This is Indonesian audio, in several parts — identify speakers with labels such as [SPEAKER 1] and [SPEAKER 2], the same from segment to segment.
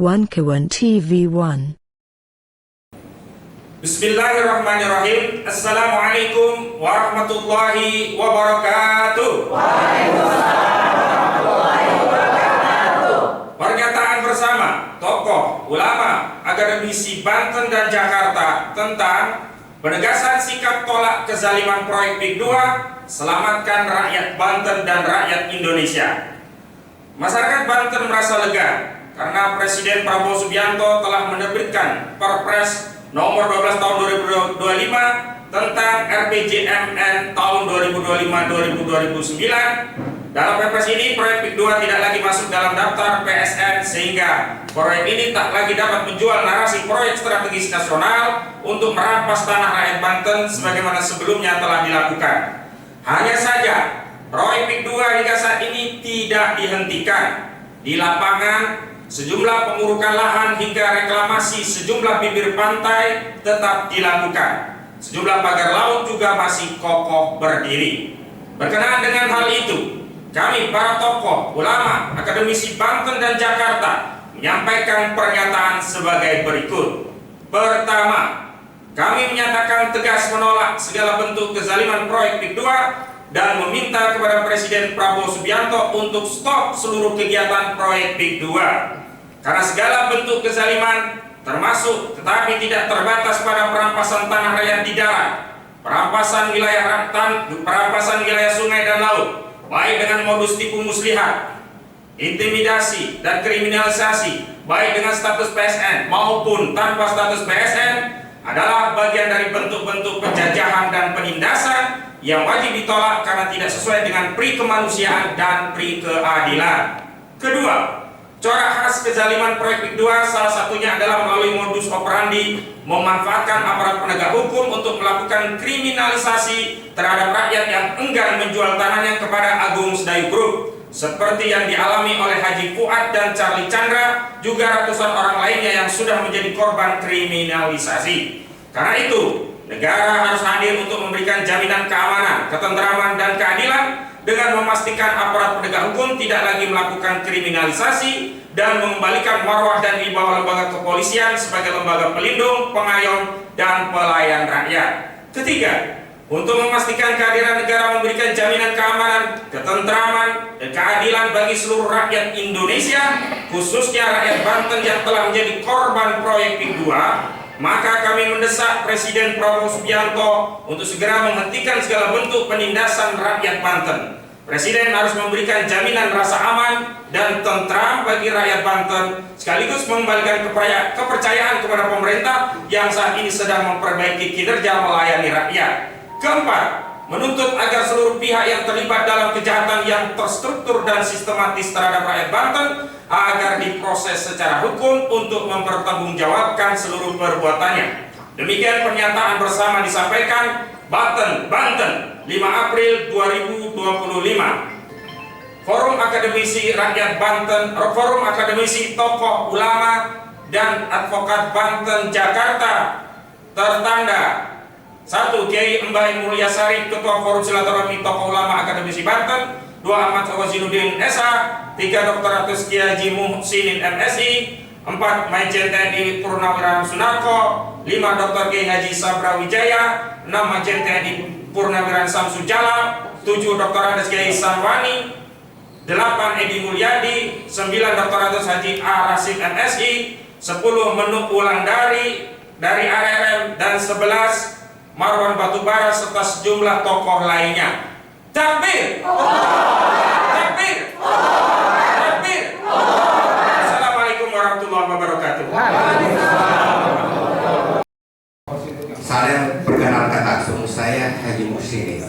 [SPEAKER 1] Wankawan TV1.
[SPEAKER 2] Bismillahirrahmanirrahim. Assalamualaikum warahmatullahi wabarakatuh. Pernyataan bersama tokoh, ulama, akademisi Banten dan Jakarta tentang penegasan sikap tolak kezaliman proyek PIK 2, selamatkan rakyat Banten dan rakyat Indonesia. Masyarakat Banten merasa lega karena Presiden Prabowo Subianto telah menerbitkan Perpres nomor 12 tahun 2025 tentang RPJMN tahun 2025-2029. Dalam Perpres ini, proyek PIK 2 tidak lagi masuk dalam daftar PSN, sehingga proyek ini tak lagi dapat menjual narasi proyek strategis nasional untuk merampas tanah rakyat Banten sebagaimana sebelumnya telah dilakukan. Hanya saja, proyek PIK 2 hingga saat ini tidak dihentikan. Di lapangan, sejumlah pengurukan lahan hingga reklamasi sejumlah bibir pantai tetap dilakukan. Sejumlah pagar laut juga masih kokoh berdiri. Berkenaan dengan hal itu, kami para tokoh, ulama, akademisi Banten dan Jakarta menyampaikan pernyataan sebagai berikut. Pertama, kami menyatakan tegas menolak segala bentuk kezaliman proyek PIK 2 dan meminta kepada Presiden Prabowo Subianto untuk stop seluruh kegiatan proyek PIK 2. Karena segala bentuk kezaliman termasuk tetapi tidak terbatas pada perampasan tanah rakyat di darat, perampasan wilayah perampasan wilayah sungai dan laut, baik dengan modus tipu muslihat, intimidasi dan kriminalisasi, baik dengan status PSN maupun tanpa status PSN, adalah bagian dari bentuk-bentuk penjajahan dan penindasan yang wajib ditolak karena tidak sesuai dengan pri kemanusiaan dan pri keadilan. Kedua, corak khas kezaliman proyek PIK 2 salah satunya adalah melalui modus operandi memanfaatkan aparat penegak hukum untuk melakukan kriminalisasi terhadap rakyat yang enggan menjual tanahnya kepada Agung Sedayu Group, seperti yang dialami oleh Haji Fuad dan Charlie Chandra, juga ratusan orang lainnya yang sudah menjadi korban kriminalisasi. Karena itu, negara harus hadir untuk memberikan jaminan keamanan, ketentraman, dan keadilan dengan memastikan aparat penegak hukum tidak lagi melakukan kriminalisasi dan mengembalikan marwah dan wibawa lembaga kepolisian sebagai lembaga pelindung, pengayom, dan pelayan rakyat. Ketiga, untuk memastikan kehadiran negara memberikan jaminan keamanan, ketentraman, dan keadilan bagi seluruh rakyat Indonesia, khususnya rakyat Banten yang telah menjadi korban proyek PIK 2, maka kami mendesak Presiden Prabowo Subianto untuk segera menghentikan segala bentuk penindasan rakyat Banten. Presiden harus memberikan jaminan rasa aman dan tentram bagi rakyat Banten, sekaligus mengembalikan kepercayaan kepada pemerintah yang saat ini sedang memperbaiki kinerja melayani rakyat. Keempat, menuntut agar seluruh pihak yang terlibat dalam kejahatan yang terstruktur dan sistematis terhadap rakyat Banten agar diproses secara hukum untuk mempertanggungjawabkan seluruh perbuatannya. Demikian pernyataan bersama disampaikan Banten, 5 April 2025. Forum Akademisi Rakyat Banten, Forum Akademisi Tokoh Ulama dan Advokat Banten Jakarta, tertanda 1. Kiai Mbah Mulyasari, Ketua Forum Silaturahmi Tokoh Ulama Akademisi Banten. 2. Ahmad Wazinuddin SH. 3. Dr. Ratus Kiai Haji Muhsinin MSI. 4. Majen TNI Purnawirawan Sunarko. 5. Dr. Kiai Haji Sabra Wijaya. 6. Majen TNI Purnawirawan Samsu Jala. 7. Dr. Andes Kiai Sarwani. 8. Edi Mulyadi. 9. Dr. Ratus Haji A. Rasid MSI. 10. Menuk Wulandari dari ARM. Dan 11. Marwan Batubara serta sejumlah tokoh lainnya. Takbir! Takbir! Takbir! Assalamualaikum warahmatullahi wabarakatuh.
[SPEAKER 3] Saya perkenalkan langsung, saya Haji Muhsinin,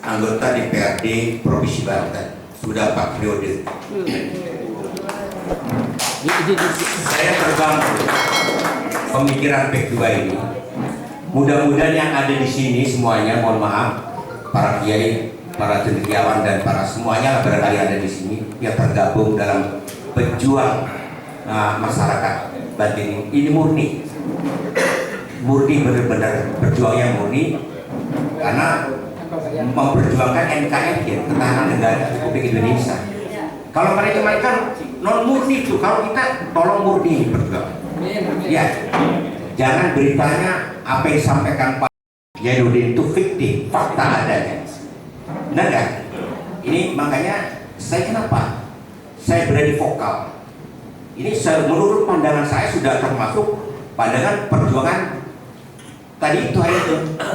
[SPEAKER 3] anggota DPRD Provinsi Banten, sudah 4 periode. Saya terbantu pemikiran PIK 2 ini. Mudah-mudahan yang ada di sini semuanya, mohon maaf, para kiai, para cendekiawan dan para semuanya barangkali ada di sini yang tergabung dalam pejuang masyarakat Banten ini murni benar-benar berjuangnya murni karena memperjuangkan NKRI, ketahanan negara Republik Indonesia. Kalau mereka non murni itu. Kalau kita tolong murni bergerak. Ya, jangan beritanya apa yang disampaikan Pak Jainuddin itu fiktif, fakta adanya. Benar kan? Ini makanya saya kenapa saya berani vokal. Ini menurut pandangan saya sudah termasuk pandangan perjuangan tadi itu ayat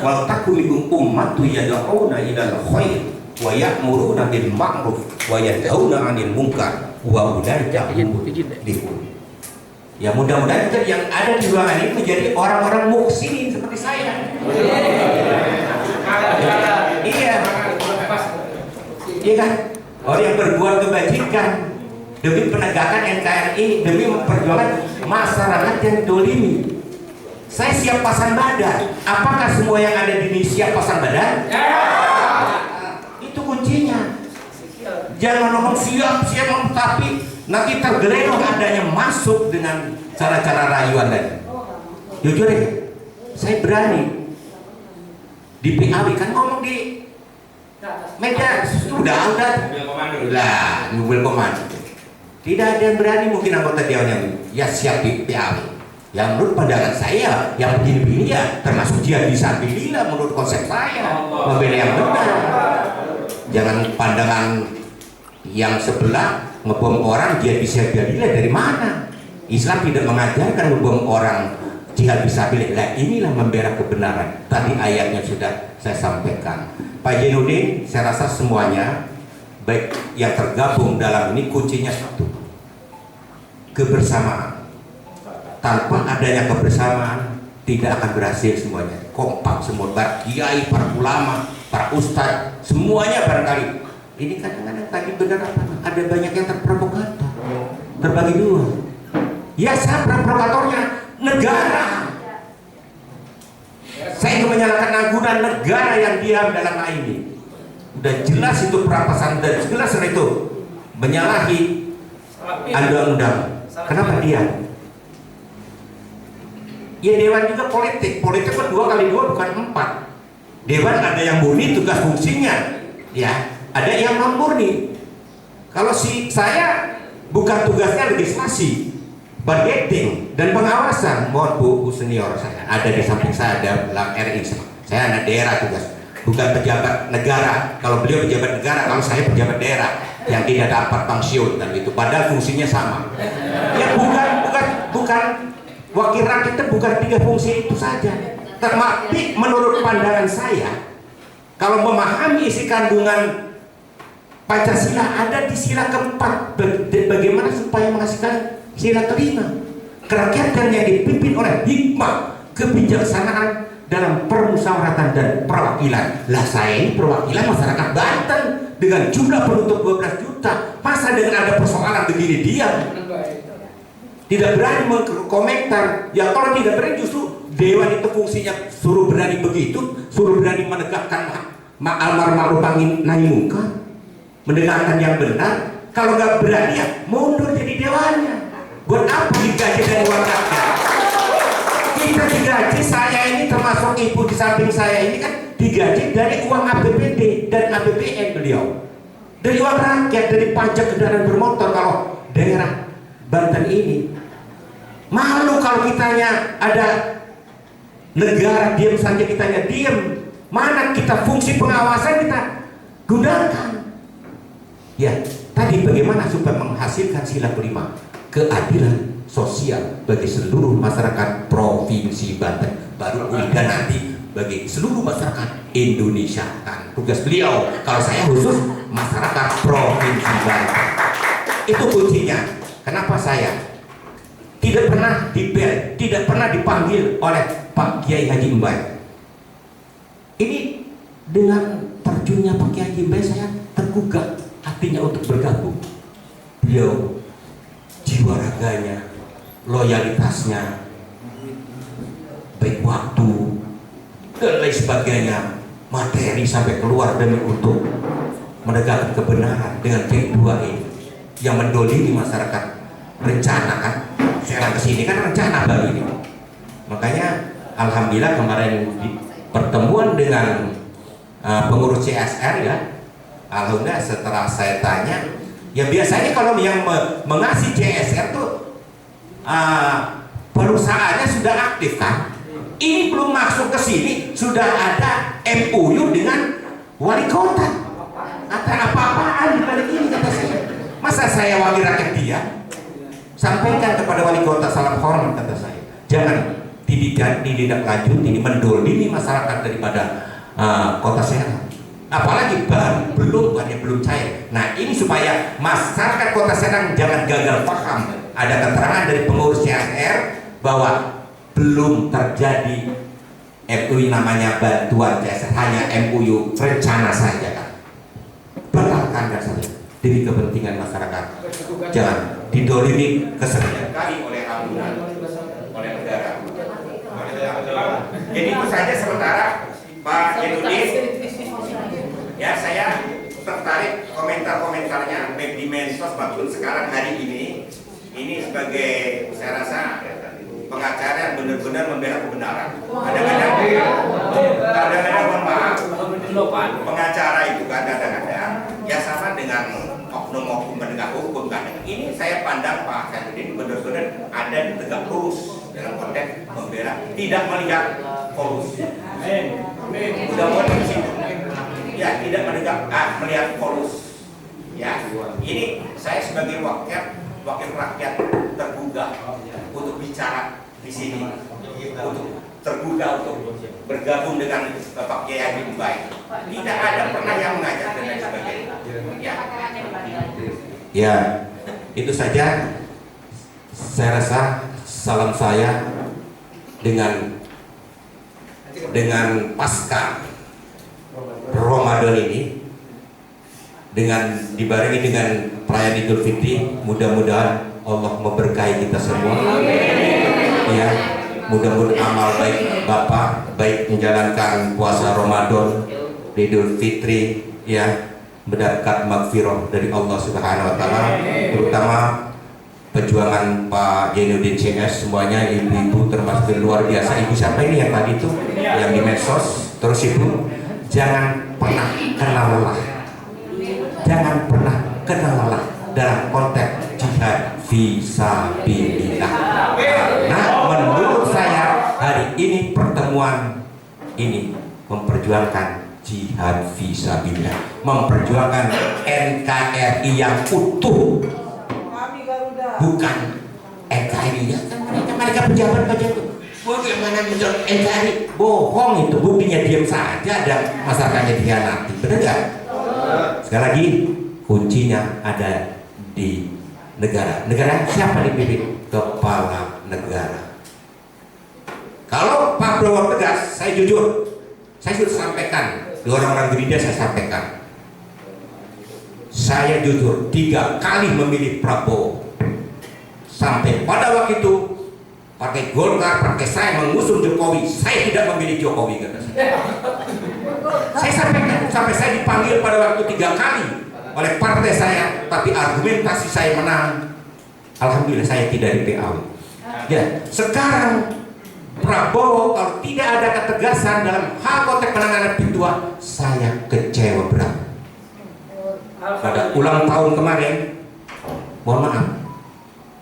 [SPEAKER 3] wal takum minkum ummatun yad'una ilal khair wa ya'muruna bil ma'ruf wa yanhauna 'anil munkar wa ulaika humul muflihun. Ya mudah-mudahan kita yang ada di ruangan ini menjadi orang-orang muhsinin seperti saya. Iya. Iya kan? Orang yang berbuat kebajikan demi penegakan NKRI, demi memperjuangkan masyarakat yang dolimi. Saya siap pasang badan. Apakah semua yang ada di sini siap pasang badan? Itu kuncinya. Jangan ngomong siap, tapi nanti tergeleng adanya masuk dengan cara-cara rayuan tadi. Jujur ya, saya berani di PAW kan ngomong di meja sudah lah mobil komando. Tidak ada yang berani mungkin anggota dewan yang ya siap di PAW. Yang menurut pandangan saya yang begini-begini ya termasuk jihad fisabilillah menurut konsep saya, membela yang benar. Jangan pandangan yang sebelah ngebom orang jihad fisabilillah dari mana? Islam tidak mengajarkan ngebom orang jihad fisabilillah. Inilah membela kebenaran. Tadi ayatnya sudah saya sampaikan. Pak Jainuddin, saya rasa semuanya baik yang tergabung dalam ini kuncinya satu, kebersamaan. Tanpa adanya kebersamaan tidak akan berhasil semuanya. Kompak semua, para kiai, para ulama, para ustadz, semuanya barangkali. Ini kadang-kadang tadi benar apa? Ada banyak yang terprovokator, terbagi dua. Ya siapa provokatornya? Negara. Saya ingin menyalahkan agunan negara yang diam dalam hal ini. Udah jelas itu perampasan dan jelas itu menyalahi undang-undang. Kenapa diam? Ya dewan juga politik kan 2 kali 2 bukan 4. Dewan ada yang murni tugas fungsinya, ya ada yang non murni. Kalau saya bukan tugasnya legislasi, budgeting dan pengawasan. Mohon Bu senior saya ada di samping saya ada belang RI. Saya anak daerah tugas, bukan pejabat negara. Kalau beliau pejabat negara, kalau saya pejabat daerah yang tidak dapat pensiun dan itu. Padahal fungsinya sama. Ya bukan. Wakil rakyat itu bukan 3 fungsi itu saja. Tapi menurut pandangan saya, kalau memahami isi kandungan Pancasila ada di sila keempat. Bagaimana supaya menghasilkan sila kelima? Kerakyatan yang dipimpin oleh hikmah, kebijaksanaan dalam permusyawaratan dan perwakilan. Lah saya ini perwakilan masyarakat Banten dengan jumlah penduduk 12 juta. Masa dengan ada persoalan begini diam? Tidak berani mengkomentar. Ya kalau tidak berani justru dewan itu fungsinya suruh berani begitu, suruh berani menegakkan amar ma'ruf nahi munkar, menegakkan yang benar. Kalau nggak berani ya mundur jadi dewannya. Buat apa digaji dari uang rakyat? Kita digaji, saya ini termasuk ibu di samping saya ini kan digaji dari uang APBD dan APBN beliau, dari uang rakyat, dari pajak kendaraan bermotor. Kalau daerah Banten ini malu kalau kitanya ada negara diam saja, kitanya diam. Mana kita fungsi pengawasan kita gunakan. Ya, tadi bagaimana supaya menghasilkan sila kelima, keadilan sosial bagi seluruh masyarakat Provinsi Banten, baru dan nanti bagi seluruh masyarakat Indonesia. Kan tugas beliau, kalau saya khusus masyarakat Provinsi Banten. Itu kuncinya. Kenapa saya tidak pernah dipanggil oleh Pak Kiai Haji Mbai. Ini dengan terjunnya Pak Kiai Haji Mbai saya tergugah hatinya untuk bergabung. Beliau jiwa raganya, loyalitasnya, baik waktu dan lain sebagainya, materi sampai keluar demi untuk menegakkan kebenaran dengan P2 ini yang mendolimi masyarakat. Rencana kan saya kesini kan rencana baru ini. Makanya alhamdulillah kemarin di pertemuan dengan pengurus CSR ya, alhamdulillah setelah saya tanya Ya biasanya kalau yang mengasih CSR tuh perusahaannya sudah aktif kan. Ini belum masuk ke sini sudah ada MOU dengan wali kota. Kata apa-apaan di balik ini kata saya. Masa saya wakil rakyat dia? Sampaikan kepada wali kota salam hormat kata saya. Jangan ditindaklanjuti, mendolimi masyarakat daripada kota Serang. Apalagi belum cair. Nah ini supaya masyarakat kota Serang jangan gagal paham. Ada keterangan dari pengurus CSR bahwa belum terjadi MOU namanya bantuan CSR, hanya MOU rencana saja kan. Batalkan dasarnya demi kepentingan masyarakat. Jangan didolimi kesekian kali oleh alunan, oleh negara. Jadi itu saja sementara Pak Yudin. Ya saya tertarik komentar-komentarnya baik di medsos maupun sekarang hari ini sebagai saya rasa pengacara yang benar-benar membela kebenaran. Kadang-kadang mohon maaf, pengacara itu kadang-kadang ya sama dengan oknum-oknum penegak hukum kan. Ini saya pandang Pak Syafruddin benar-benar ada di tegak lurus dalam konteks membela, tidak melihat polusi. Mudah-mudahan di situ. Ya, tidak melihat polusi. Ya, ini saya sebagai wakil rakyat tergugah untuk bicara di sini, untuk tergugah untuk bergabung dengan Bapak Kiai Haji Baik. Tidak ada pernah yang mengajak dan lain sebagainya. Ya, itu saja. Saya rasa salam saya dengan pasca Ramadan ini, dengan dibarengi dengan perayaan Idul Fitri, mudah-mudahan Allah memberkahi kita semua. Ya, mudah-mudahan amal baik Bapak, baik menjalankan puasa Ramadan, Idul Fitri, ya, mendapat magfirah dari Allah Subhanahu Wa Taala, terutama perjuangan Pak Jainuddin CS, semuanya ibu-ibu termasuk luar biasa. Ibu siapa ini yang tadi itu yang di medsos? Terus ibu jangan pernah kenal lelah, jangan pernah kenal lelah dalam konteks jihad fisabilillah. Nah, menurut saya hari ini pertemuan ini memperjuangkan jihad fisabilillah, memperjuangkan NKRI yang utuh, bukan NKRI ya, mereka pejabat-pejabat. Bagaimana menjadi NKRI? Bohong itu, buktinya diam saja dan masyarakatnya dikhianati. Benar nggak? Sekali lagi, kuncinya ada di negara. Negara siapa dipimpin? Kepala negara. Kalau Pak Prabowo tegas, saya jujur, saya sudah sampaikan di orang-orang gereja, saya sampaikan. Saya jujur 3 kali memilih Prabowo. Sampai pada waktu itu Partai Golkar, partai saya mengusung Jokowi, saya tidak memilih Jokowi kata saya. Saya sampaikan sampai saya dipanggil pada waktu 3 kali oleh partai saya, tapi argumentasi saya menang. Alhamdulillah saya tidak di PAW. Ya, sekarang Prabowo kalau tidak ada ketegasan dalam hal konteks penanganan P2, saya kecewa berat. Pada ulang tahun kemarin, mohon maaf,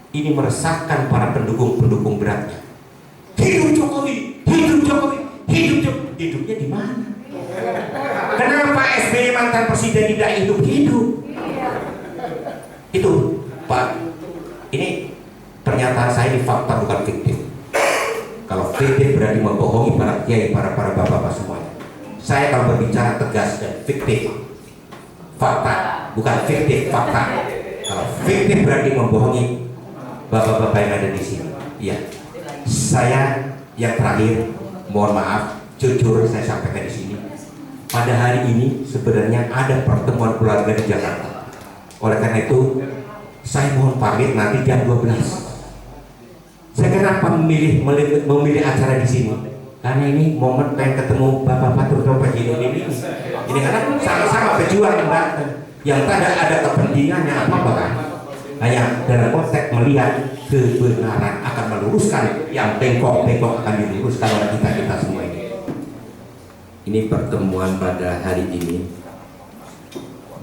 [SPEAKER 3] ini meresahkan para pendukung beratnya. Hidup Jokowi, hidup Jokowi, hidup Jokowi. Hidupnya di mana? Kenapa SBY mantan presiden tidak hidup? Itu Pak, ini pernyataan saya ini fakta bukan fiktif. Kalau fiktif berarti membohongi para kiai, para bapak-bapak semuanya. Saya kalau berbicara tegas dan fiktif, fakta bukan fiktif, fakta. Kalau fiktif berarti membohongi bapak-bapak yang ada di sini. Iya. Saya yang terakhir, mohon maaf, jujur saya sampaikan di sini. Pada hari ini sebenarnya ada pertemuan keluarga di Jakarta. Oleh karena itu, saya mohon pamit nanti jam 12. Saya kenapa memilih acara di sini? Karena ini momen pengen ketemu bapak-bapak terutama Pak Jainuddin ini. Ini karena sama-sama pejuang yang tidak ada kepentingannya apa-apa kan. Hanya dalam konteks melihat kebenaran akan meluruskan yang bengkok-bengkok akan diluruskan oleh kita semua ini. Ini pertemuan pada hari ini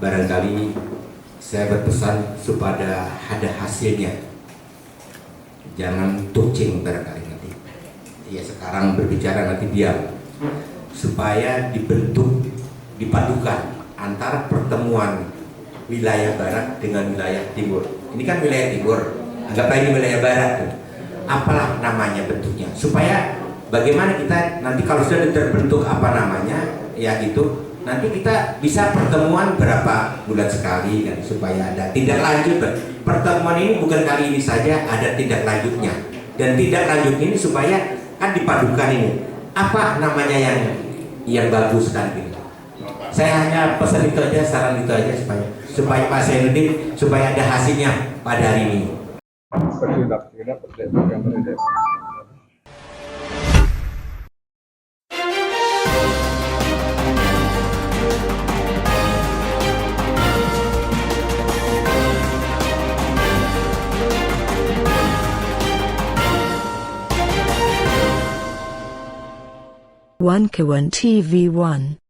[SPEAKER 3] barangkali saya berpesan supaya ada hasilnya, jangan touching barangkali nanti. Ya sekarang berbicara nanti diam, supaya dipadukan antara pertemuan wilayah barat dengan wilayah timur. Ini kan wilayah timur, anggaplah ini wilayah barat. Apalah namanya bentuknya, supaya bagaimana kita nanti kalau sudah terbentuk apa namanya, ya gitu. Nanti kita bisa pertemuan berapa bulan sekali kan, supaya ada tindak lanjut. Pertemuan ini bukan kali ini saja, ada tindak lanjutnya. Dan tindak lanjut ini supaya kan dipadukan ini. Apa namanya yang bagus kan gitu. Saya hanya pesan itu aja, saran itu aja supaya Pak Zainuddin supaya ada hasilnya pada hari ini.
[SPEAKER 1] One Kawan TV 1